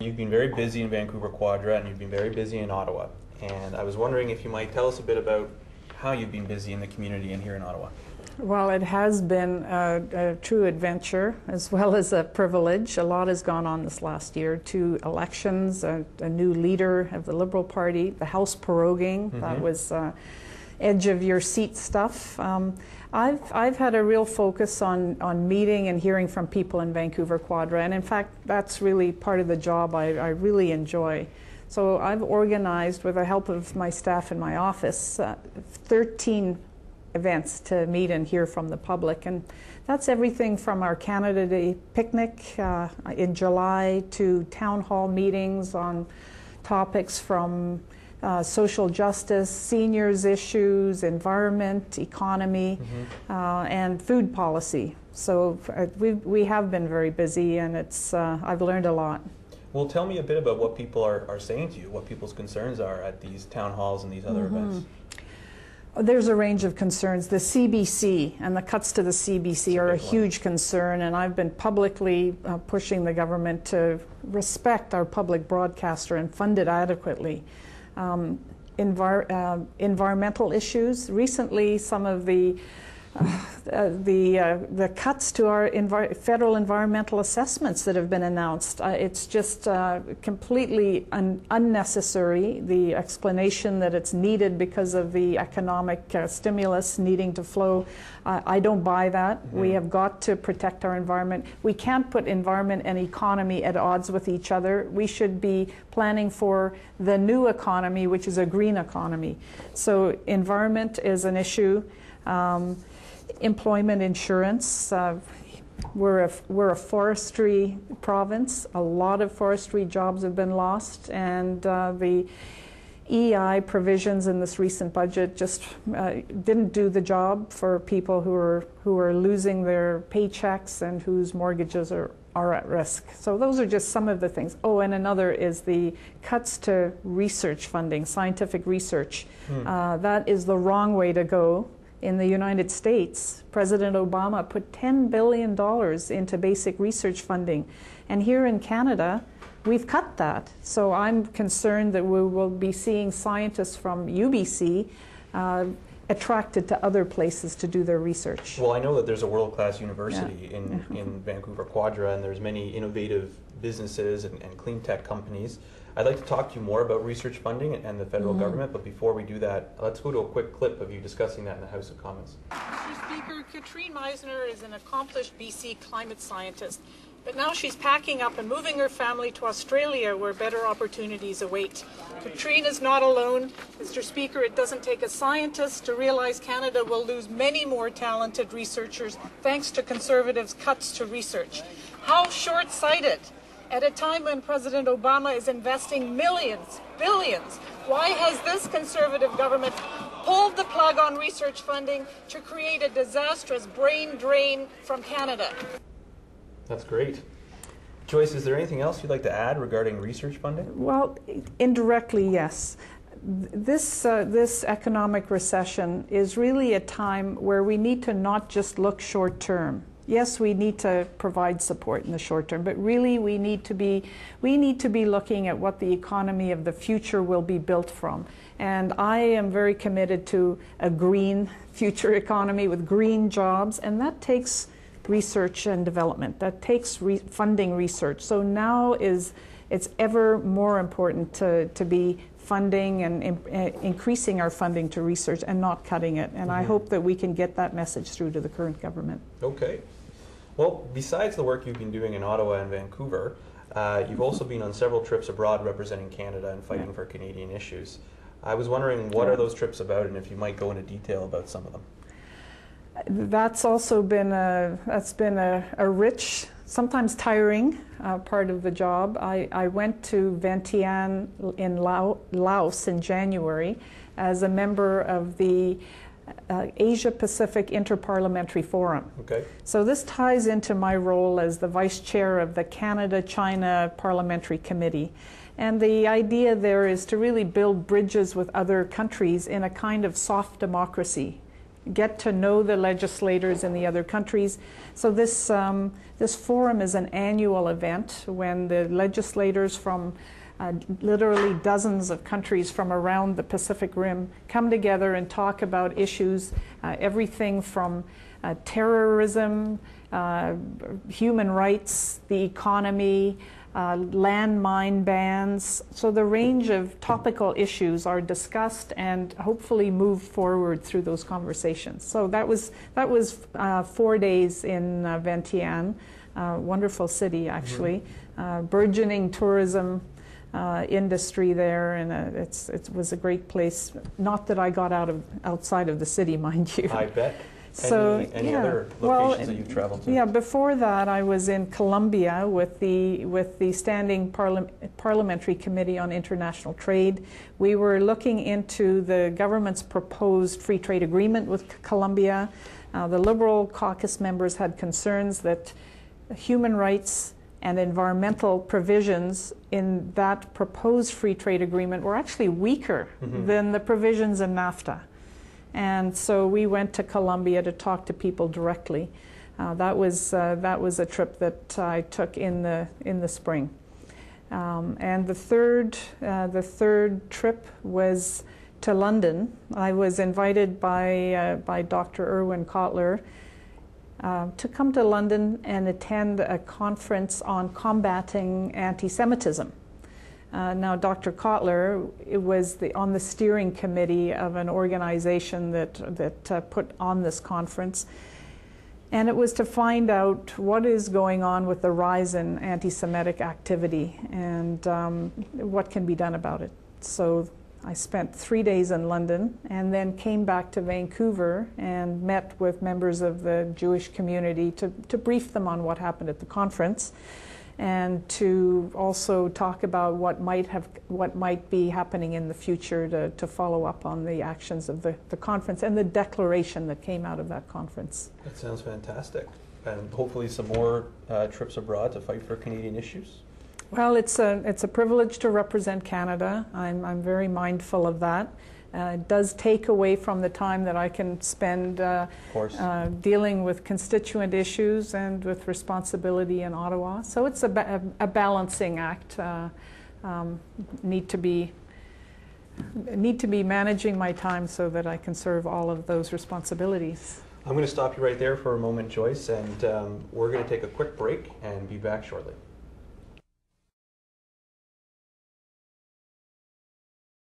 You've been very busy in Vancouver Quadra and you've been very busy in Ottawa. And I was wondering if you might tell us a bit about how you've been busy in the community and here in Ottawa. Well, it has been a true adventure as well as a privilege. A lot has gone on this last year. 2 elections, a new leader of the Liberal Party, the House proroguing, that was edge of your seat stuff. I've had a real focus on meeting and hearing from people in Vancouver Quadra, and in fact that's really part of the job I really enjoy. So I've organized, with the help of my staff in my office, 13 events to meet and hear from the public, and that's everything from our Canada Day picnic in July to town hall meetings on topics from social justice, seniors issues, environment, economy, and food policy. So we have been very busy, and it's I've learned a lot. Well, tell me a bit about what people are saying to you, what people's concerns are at these town halls and these other events. There's a range of concerns. The CBC and the cuts to the CBC are a huge concern, and I've been publicly pushing the government to respect our public broadcaster and fund it adequately. Environmental issues. Recently, some of the cuts to our federal environmental assessments that have been announced. It's just completely unnecessary. The explanation that it's needed because of the economic stimulus needing to flow, I don't buy that. We have got to protect our environment. We can't put environment and economy at odds with each other. We should be planning for the new economy, which is a green economy. So environment is an issue. Employment insurance. We're a forestry province. A lot of forestry jobs have been lost, and the EI provisions in this recent budget just didn't do the job for people who are losing their paychecks and whose mortgages are at risk. So those are just some of the things. Oh, and another is the cuts to research funding, scientific research. That is the wrong way to go. In the United States, President Obama put $10 billion into basic research funding. And here in Canada, we've cut that. So I'm concerned that we will be seeing scientists from UBC attracted to other places to do their research. Well, I know that there's a world-class university in Vancouver Quadra, and there's many innovative businesses and clean tech companies. I'd like to talk to you more about research funding and the federal government, but before we do that, let's go to a quick clip of you discussing that in the House of Commons. Mr. Speaker, Katrine Meisner is an accomplished BC climate scientist, but now she's packing up and moving her family to Australia where better opportunities await. Katrine is not alone. Mr. Speaker, it doesn't take a scientist to realize Canada will lose many more talented researchers thanks to Conservatives' cuts to research. How short-sighted! At a time when President Obama is investing millions, billions, why has this Conservative government pulled the plug on research funding to create a disastrous brain drain from Canada? That's great. Joyce, is there anything else you'd like to add regarding research funding? Well, indirectly, yes. This economic recession is really a time where we need to not just look short term. Yes, we need to provide support in the short term, but really we need to be looking at what the economy of the future will be built from. And I am very committed to a green future economy with green jobs, and that takes research and development. That takes funding research. So now it's ever more important to be funding and increasing our funding to research and not cutting it. And I hope that we can get that message through to the current government. Okay. Well, besides the work you've been doing in Ottawa and Vancouver, you've also been on several trips abroad representing Canada and fighting for Canadian issues. I was wondering, what are those trips about, and if you might go into detail about some of them? That's also been a rich, sometimes tiring part of the job. I went to Vientiane in Laos in January as a member of the Asia-Pacific Interparliamentary Forum. Okay. So this ties into my role as the Vice Chair of the Canada-China Parliamentary Committee. And the idea there is to really build bridges with other countries in a kind of soft democracy. get to know the legislators in the other countries. So this, this forum is an annual event when the legislators from literally dozens of countries from around the Pacific Rim come together and talk about issues, everything from terrorism, human rights, the economy, landmine bans. So the range of topical issues are discussed and hopefully move forward through those conversations. So that was 4 days in Vientiane, wonderful city actually, burgeoning tourism industry there, and it was a great place. Not that I got outside of the city, mind you. I bet. So, any other locations that you've traveled to? Yeah, before that I was in Colombia with the Standing Parliamentary Committee on International Trade. We were looking into the government's proposed free trade agreement with Colombia. The Liberal caucus members had concerns that human rights and environmental provisions in that proposed free trade agreement were actually weaker than the provisions in NAFTA. And so we went to Colombia to talk to people directly. That was a trip that I took in the spring. And the third trip was to London. I was invited by Dr. Irwin Cotler to come to London and attend a conference on combating anti-Semitism. Now, Dr. Cotler was on the steering committee of an organization that put on this conference, and it was to find out what is going on with the rise in anti-Semitic activity and what can be done about it. So I spent 3 days in London and then came back to Vancouver and met with members of the Jewish community to brief them on what happened at the conference, and to also talk about what might be happening in the future to follow up on the actions of the conference and the declaration that came out of that conference. That sounds fantastic. And hopefully some more trips abroad to fight for Canadian issues? Well, it's a privilege to represent Canada. I'm very mindful of that. It does take away from the time that I can spend dealing with constituent issues and with responsibility in Ottawa. So it's a balancing act. Need to be managing my time so that I can serve all of those responsibilities. I'm going to stop you right there for a moment, Joyce, and we're going to take a quick break and be back shortly.